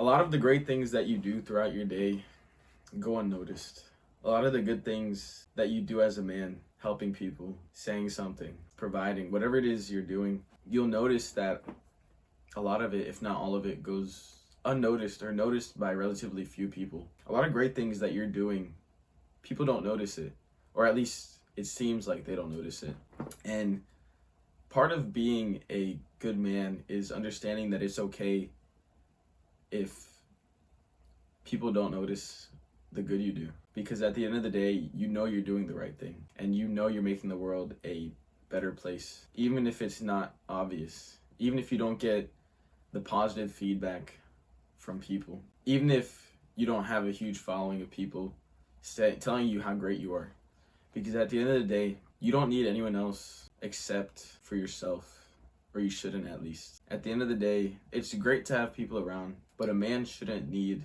A lot of the great things that you do throughout your day go unnoticed. A lot of the good things that you do as a man, helping people, saying something, providing, whatever it is you're doing, you'll notice that a lot of it, if not all of it, goes unnoticed or noticed by relatively few people. A lot of great things that you're doing, people don't notice it, or at least it seems like they don't notice it. And part of being a good man is understanding that it's okay if people don't notice the good you do, because at the end of the day, you know you're doing the right thing and you know you're making the world a better place, even if it's not obvious, even if you don't get the positive feedback from people, even if you don't have a huge following of people telling you how great you are, because at the end of the day, you don't need anyone else except for yourself, or you shouldn't. At least at the end of the day, it's great to have people around, but a man shouldn't need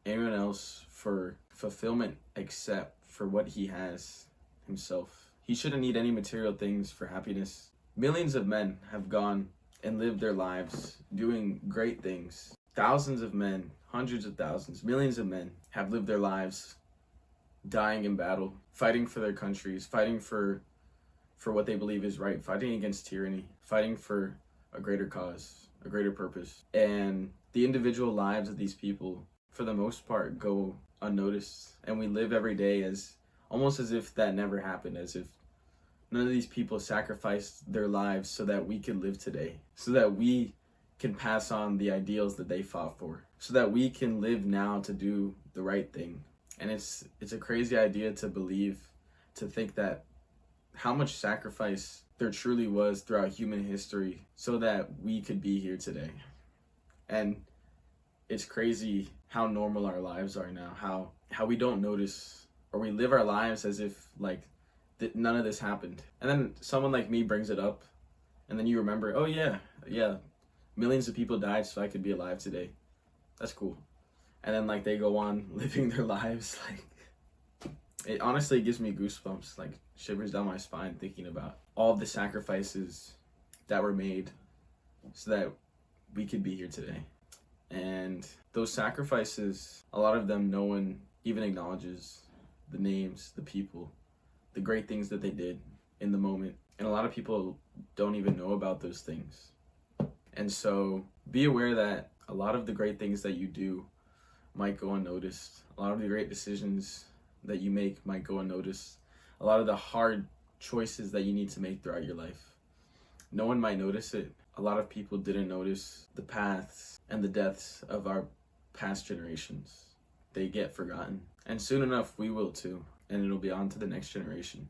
anyone else for fulfillment except for what he has himself. He shouldn't need any material things for happiness. Millions of men have gone and lived their lives doing great things. Thousands of men, hundreds of thousands, millions of men have lived their lives dying in battle, fighting for their countries, fighting for what they believe is right, fighting against tyranny, fighting for a greater cause, a greater purpose. And the individual lives of these people, for the most part, go unnoticed, and we live every day as almost as if that never happened, as if none of these people sacrificed their lives so that we could live today, so that we can pass on the ideals that they fought for, so that we can live now to do the right thing. And it's a crazy idea to believe, to think that how much sacrifice there truly was throughout human history so that we could be here today. And it's crazy how normal our lives are now, how we don't notice, or we live our lives as if like none of this happened. And then someone like me brings it up, and then you remember, oh yeah, millions of people died so I could be alive today. That's cool. And then like they go on living their lives. Like, it honestly gives me goosebumps, like shivers down my spine, thinking about all the sacrifices that were made so that we could be here today. And those sacrifices, a lot of them, no one even acknowledges the names, the people, the great things that they did in the moment. And a lot of people don't even know about those things. And so be aware that a lot of the great things that you do might go unnoticed. A lot of the great decisions that you make might go unnoticed. A lot of the hard choices that you need to make throughout your life, no one might notice it. A lot of people didn't notice the paths and the deaths of our past generations. They get forgotten. And soon enough, we will too. And it'll be on to the next generation.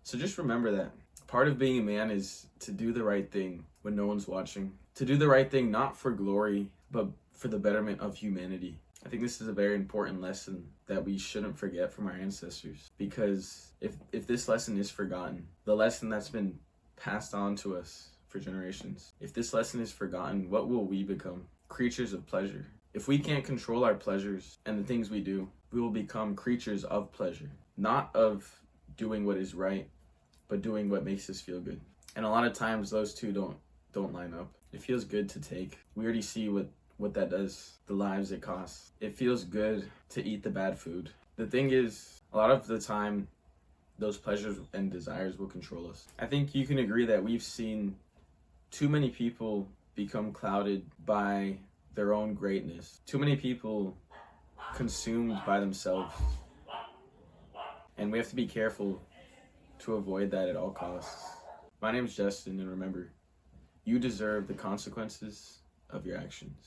So just remember that part of being a man is to do the right thing when no one's watching. To do the right thing not for glory, but for the betterment of humanity. I think this is a very important lesson that we shouldn't forget from our ancestors. Because if this lesson is forgotten, the lesson that's been passed on to us for generations, if this lesson is forgotten, what will we become? Creatures of pleasure. If we can't control our pleasures and the things we do, we will become creatures of pleasure. Not of doing what is right, but doing what makes us feel good. And a lot of times those two don't line up. It feels good to take. We already see what that does, the lives it costs. It feels good to eat the bad food. The thing is, a lot of the time, those pleasures and desires will control us. I think you can agree that we've seen too many people become clouded by their own greatness. Too many people consumed by themselves. And we have to be careful to avoid that at all costs. My name is Justin, and remember, you deserve the consequences of your actions.